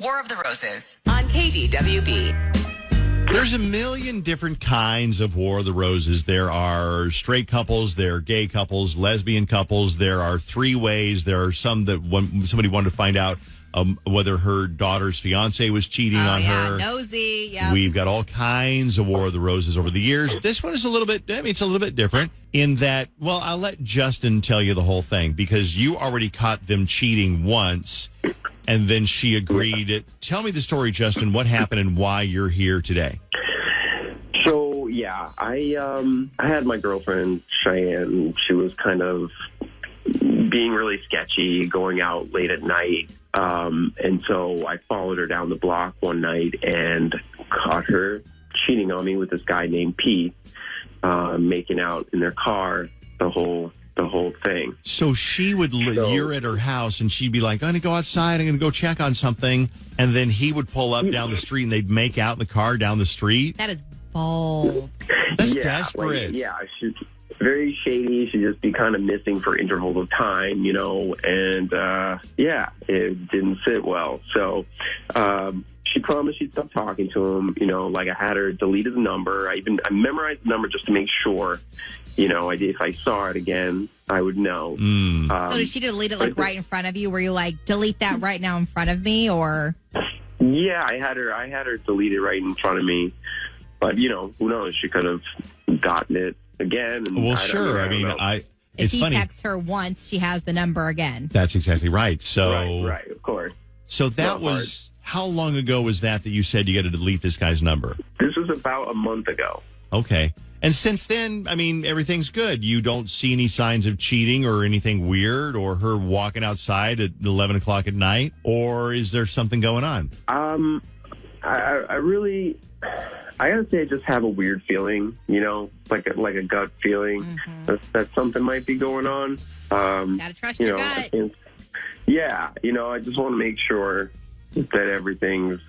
War of the Roses on KDWB. There's a million different kinds of War of the Roses. There are straight couples, there are gay couples, lesbian couples. There are three ways. There are some that somebody wanted to find out whether her daughter's fiance was cheating on her. Nosy. Yeah. We've got all kinds of War of the Roses over the years. This one is it's a little bit different in that, well, I'll let Justin tell you the whole thing because you already caught them cheating once. And then she agreed. Tell me the story, Justin. What happened and why you're here today? So, I had my girlfriend, Cheyenne. She was kind of being really sketchy, going out late at night. And so I followed her down the block one night and caught her cheating on me with this guy named Pete, making out in their car the whole thing. So she would, you're at her house and she'd be like, I'm going to go outside. I'm going to go check on something. And then he would pull up down the street and they'd make out in the car down the street. That is bold. That's desperate. She's very shady. She'd just be kind of missing for intervals of time, and it didn't sit well. So, she promised she'd stop talking to him. I had her delete his number. I memorized the number just to make sure. If I saw it again, I would know. So did she delete it right in front of you? Were you like, delete that right now in front of me, or? Yeah, I had her delete it right in front of me. But who knows? She could have gotten it again. And well, sure. If he funny. texts her once, she has the number again. That's exactly right. So right, of course. So that was how long ago was that you said you got to delete this guy's number? This was about a month ago. Okay. And since then, everything's good. You don't see any signs of cheating or anything weird or her walking outside at 11 o'clock at night? Or is there something going on? I gotta say I just have a weird feeling, like a gut feeling that something might be going on. Gotta trust your gut. I just want to make sure that everything's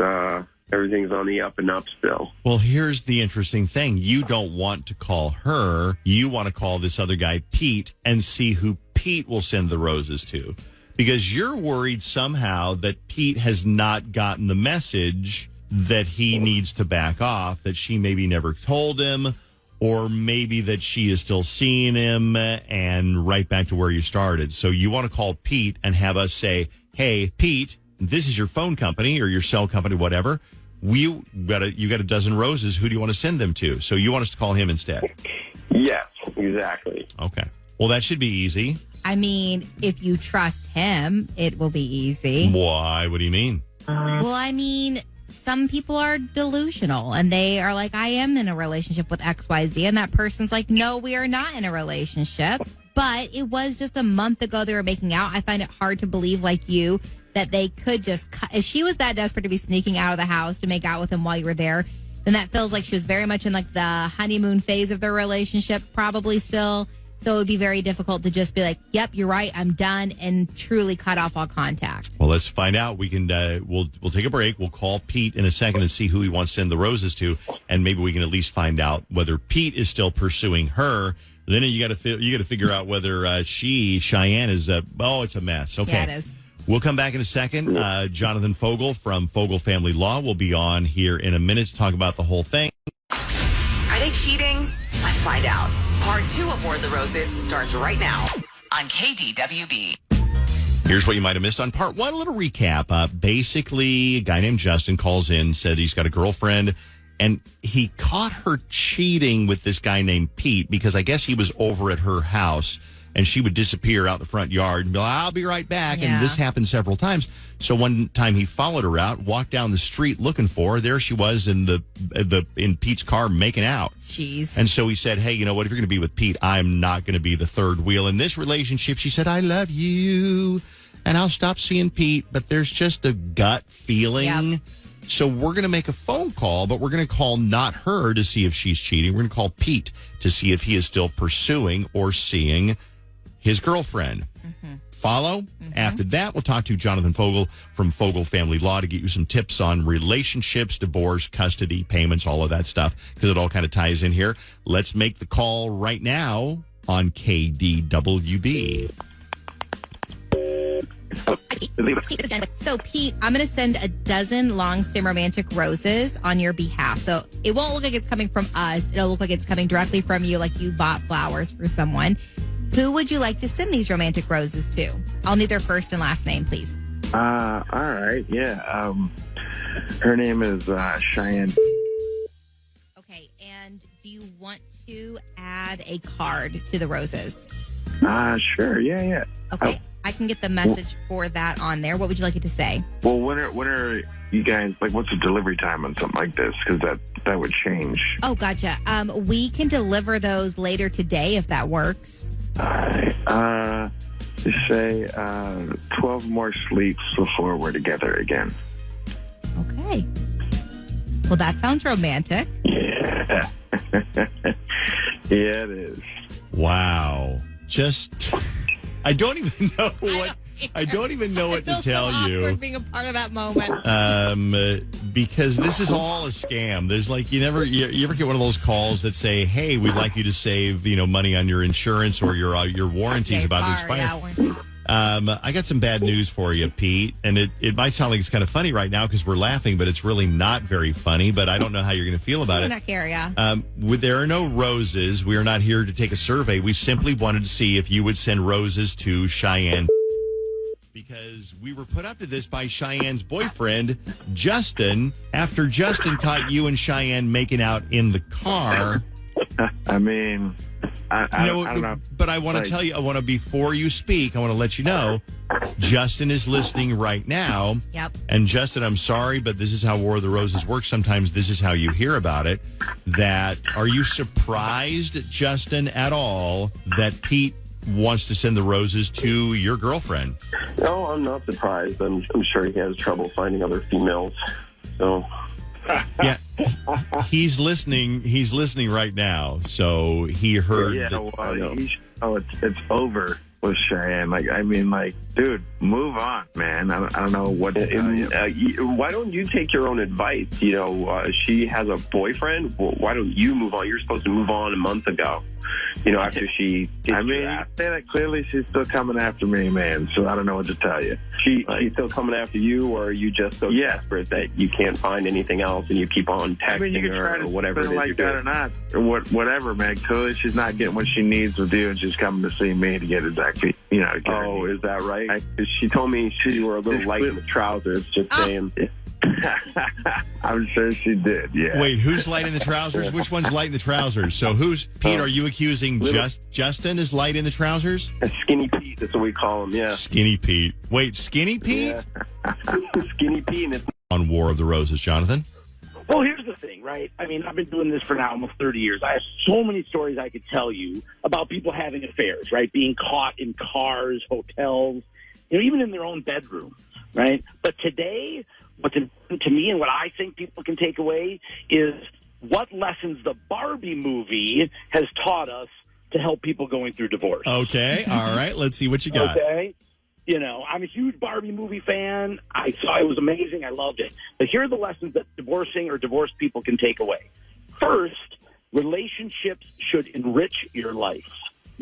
on the up and up still. Well, here's the interesting thing. You don't want to call her. You want to call this other guy, Pete, and see who Pete will send the roses to. Because you're worried somehow that Pete has not gotten the message that he needs to back off, that she maybe never told him, or maybe that she is still seeing him, and right back to where you started. So you want to call Pete and have us say, hey, Pete, this is your phone company or your cell company, whatever. You got a dozen roses. Who do you want to send them to? So you want us to call him instead? Yes, exactly. Okay. Well, that should be easy. If you trust him, it will be easy. Why? What do you mean? Some people are delusional and they are like, I am in a relationship with XYZ. And that person's like, no, we are not in a relationship. But it was just a month ago they were making out. I find it hard to believe, like you, that they could just if she was that desperate to be sneaking out of the house to make out with him while you were there, then that feels like she was very much in the honeymoon phase of their relationship, probably still. So it would be very difficult to just be like, yep, you're right, I'm done, and truly cut off all contact. Well, let's find out. We can we'll take a break. We'll call Pete in a second and see who he wants to send the roses to, and maybe we can at least find out whether Pete is still pursuing her. Then you got to figure out whether Cheyenne is it's a mess. Okay. Yeah, it is. We'll come back in a second. Jonathan Fogel from Fogel Family Law will be on here in a minute to talk about the whole thing. Are they cheating? Let's find out. Part 2 of War of the Roses starts right now on KDWB. Here's what you might have missed on part 1. A little recap. Basically, a guy named Justin calls in, said he's got a girlfriend, and he caught her cheating with this guy named Pete because I guess he was over at her house. And she would disappear out the front yard and be like, I'll be right back. Yeah. And this happened several times. So one time he followed her out, walked down the street looking for her. There she was in in Pete's car making out. Jeez. And so he said, hey, you know what? If you're going to be with Pete, I'm not going to be the third wheel in this relationship. She said, I love you. And I'll stop seeing Pete. But there's just a gut feeling. Yep. So we're going to make a phone call, but we're going to call not her to see if she's cheating. We're going to call Pete to see if he is still pursuing or seeing his girlfriend. Follow? After that, we'll talk to Jonathan Fogel from Fogel Family Law to get you some tips on relationships, divorce, custody, payments, all of that stuff, because it all kind of ties in here. Let's make the call right now on KDWB. So, Pete, I'm going to send a dozen long stem romantic roses on your behalf. So it won't look like it's coming from us. It'll look like it's coming directly from you, like you bought flowers for someone. Who would you like to send these romantic roses to? I'll need their first and last name, please. All right. Yeah. Her name is Cheyenne. Okay. And do you want to add a card to the roses? Sure. Yeah. Okay. I can get the message for that on there. What would you like it to say? Well, when are you guys, like, what's the delivery time on something like this? Because that would change. Oh, gotcha. We can deliver those later today if that works. All right. Just say 12 more sleeps before we're together again. Okay. Well, that sounds romantic. Yeah. Yeah, it is. Wow. Just, I don't even know what. I don't even know what to tell so you. Awkward being a part of that moment. Because this is all a scam. There's like you ever get one of those calls that say, "Hey, we'd like you to save money on your insurance or your warranties Okay, about to expire." I got some bad news for you, Pete, and it might sound like it's kind of funny right now because we're laughing, but it's really not very funny. But I don't know how you're going to feel about it. Not care, yeah. There are no roses. We are not here to take a survey. We simply wanted to see if you would send roses to Cheyenne. Because we were put up to this by Cheyenne's boyfriend, Justin, after Justin caught you and Cheyenne making out in the car. I mean, I don't know. But I want to tell you, before you speak, I want to let you know, Justin is listening right now. Yep. And Justin, I'm sorry, but this is how War of the Roses works. Sometimes this is how you hear about it. Are you surprised, Justin, at all that Pete wants to send the roses to your girlfriend? No, I'm not surprised. I'm sure he has trouble finding other females. So, yeah, he's listening. He's listening right now. So he heard. It's over with Cheyenne. Dude, move on, man. I don't know what to tell you. Why don't you take your own advice? She has a boyfriend. Well, why don't you move on? You're supposed to move on a month ago. After she gets I say that clearly. She's still coming after me, man. So I don't know what to tell you. She's still coming after you, or are you just so desperate that you can't find anything else and you keep on texting you can try her to or whatever it is like you're that doing? or not, or whatever, man. Clearly, she's not getting what she needs with you, and she's coming to see me to get exactly, Oh, is that right? She told me you were a little light in the trousers. Just saying. I'm sure she did, yeah. Wait, who's light in the trousers? Which one's light in the trousers? So Pete, are you accusing Justin is light in the trousers? Skinny Pete, that's what we call him, yeah. Skinny Pete. Wait, Skinny Pete? Yeah. Skinny Pete. And it's on War of the Roses, Jonathan? Well, here's the thing, right? I mean, I've been doing this for now almost 30 years. I have so many stories I could tell you about people having affairs, right? Being caught in cars, hotels, even in their own bedroom, right? But today, what's important to me and what I think people can take away is what lessons the Barbie movie has taught us to help people going through divorce. Okay, all right. Let's see what you got. Okay. I'm a huge Barbie movie fan. I saw it was amazing. I loved it. But here are the lessons that divorcing or divorced people can take away. First, relationships should enrich your life.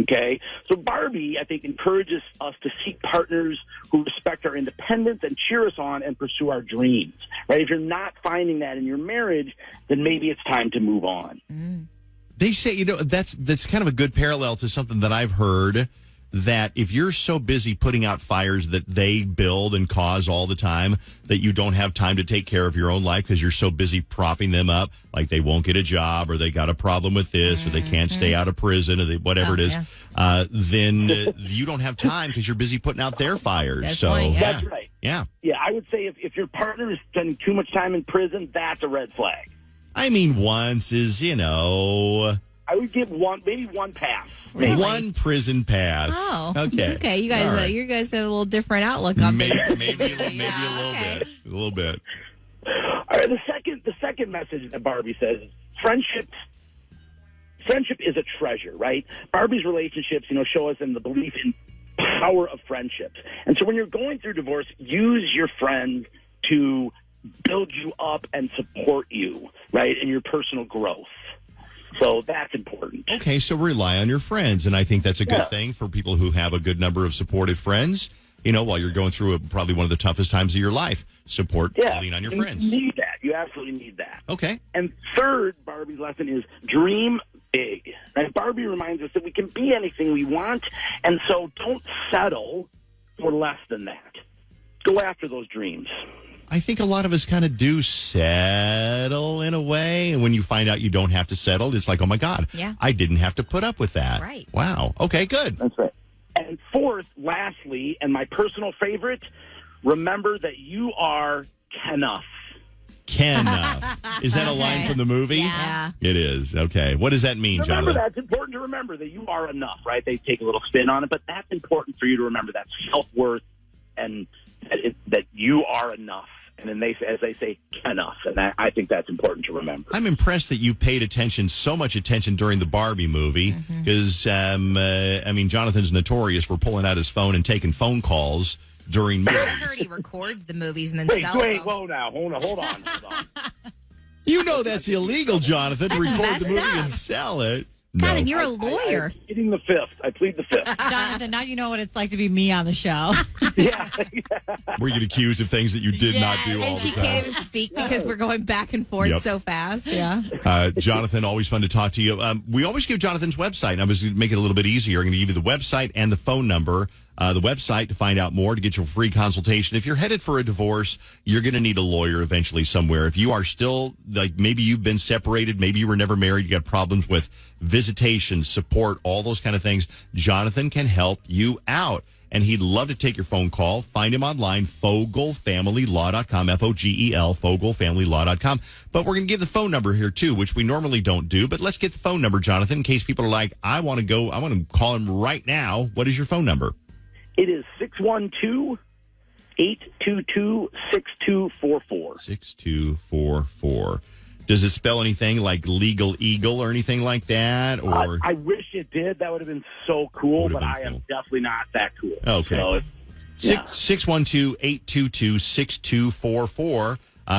Okay? So Barbie, I think, encourages us to seek partners who respect our independence and cheer us on and pursue our dreams. Right? If you're not finding that in your marriage, then maybe it's time to move on. They say, that's kind of a good parallel to something that I've heard, that if you're so busy putting out fires that they build and cause all the time that you don't have time to take care of your own life because you're so busy propping them up, like they won't get a job or they got a problem with this or they can't stay out of prison or whatever it is, then you don't have time because you're busy putting out their fires. That's right. Yeah. Yeah, I would say if your partner is spending too much time in prison, that's a red flag. I mean, once is, I would give maybe one pass. Really? One prison pass. Oh, okay. You guys, right. You guys have a little different outlook on maybe, things. maybe a little bit. All right. The second message that Barbie says: friendship is a treasure, right? Barbie's relationships, show us in the belief in power of friendships, and so when you're going through divorce, use your friends to build you up and support you, right, in your personal growth. So that's important. Okay, so rely on your friends, and I think that's a good thing for people who have a good number of supportive friends. while you're going through probably one of the toughest times of your life. Support, lean on your friends. You need that. You absolutely need that. Okay. And third, Barbie's lesson is dream big. Right? Barbie reminds us that we can be anything we want, and so don't settle for less than that. Go after those dreams. I think a lot of us kind of do settle in a way. And when you find out you don't have to settle, it's like, oh, my God, I didn't have to put up with that. Right. Wow. Okay, good. That's right. And fourth, lastly, and my personal favorite, remember that you are Kenough. Kenough. Is that a line from the movie? Yeah. It is. Okay. What does that mean, Remember Jonathan? that. It's important to remember that you are enough, right? They take a little spin on it, but that's important for you to remember that self-worth and that you are enough. And then as they say, enough. And I think that's important to remember. I'm impressed that you paid so much attention during the Barbie movie, because, Jonathan's notorious for pulling out his phone and taking phone calls during movies. I heard he records the movies and then sells Wait, them. whoa now. Hold on. You know that's illegal, Jonathan, to record the movie and sell it. God, No. and you're a lawyer. I'm pleading the fifth. I plead the fifth. Jonathan, now you know what it's like to be me on the show. Yeah. We get accused of things that you did not do all And the she time. can't even speak because we're going back and forth Yep. so fast. Yeah. Jonathan, always fun to talk to you. We always give Jonathan's website, and I was going to make it a little bit easier. I'm going to give you the website and the phone number. The website to find out more, to get your free consultation. If you're headed for a divorce, you're going to need a lawyer eventually somewhere. If you are still, maybe you've been separated, maybe you were never married, you got problems with visitation, support, all those kind of things, Jonathan can help you out. And he'd love to take your phone call. Find him online, FogelFamilyLaw.com, Fogel, FogelFamilyLaw.com. But we're going to give the phone number here, too, which we normally don't do. But let's get the phone number, Jonathan, in case people are like, I want to call him right now. What is your phone number? It is 612-822-6244. 6244. Does it spell anything like Legal Eagle or anything like that? Or I wish it did. That would have been so cool, Would've but been I am cool. definitely not that cool. Okay. So 612-822-6244.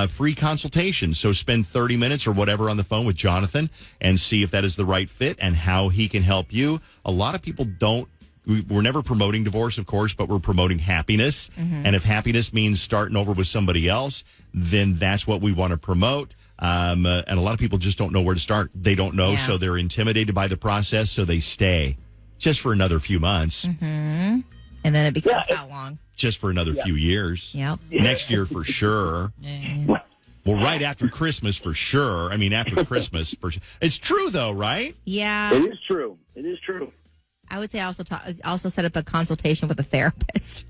Free consultation. So spend 30 minutes or whatever on the phone with Jonathan and see if that is the right fit and how he can help you. A lot of people don't. We're never promoting divorce, of course, but we're promoting happiness. And if happiness means starting over with somebody else, then that's what we want to promote. And a lot of people just don't know where to start. They don't know, so they're intimidated by the process, so they stay just for another few months. And then it becomes how long? Just for another few years. Yep. Next year for sure. Well, right after Christmas for sure. I mean, after Christmas for sure. It's true, though, right? Yeah. it is true. It is true. I would say also set up a consultation with a therapist.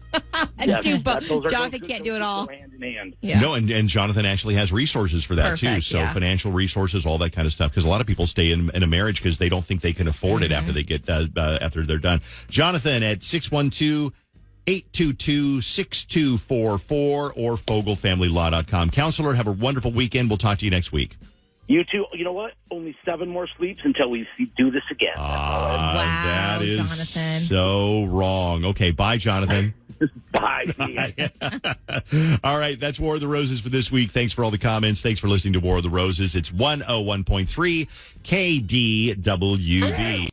Yes, Do both. those are- Jonathan those can't two do it all. go hand in hand. Yeah. No, and Jonathan actually has resources for that, too. Perfect, So yeah. financial resources, all that kind of stuff. Because a lot of people stay in a marriage because they don't think they can afford it after they get after they're done. Jonathan at 612-822-6244 or FogelFamilyLaw.com. Counselor, have a wonderful weekend. We'll talk to you next week. You two, you know what? Only 7 more sleeps until we do this again. Wow, That is Jonathan. so wrong. Okay, bye, Jonathan. Bye. All right, that's War of the Roses for this week. Thanks for all the comments. Thanks for listening to War of the Roses. It's 101.3 KDWB.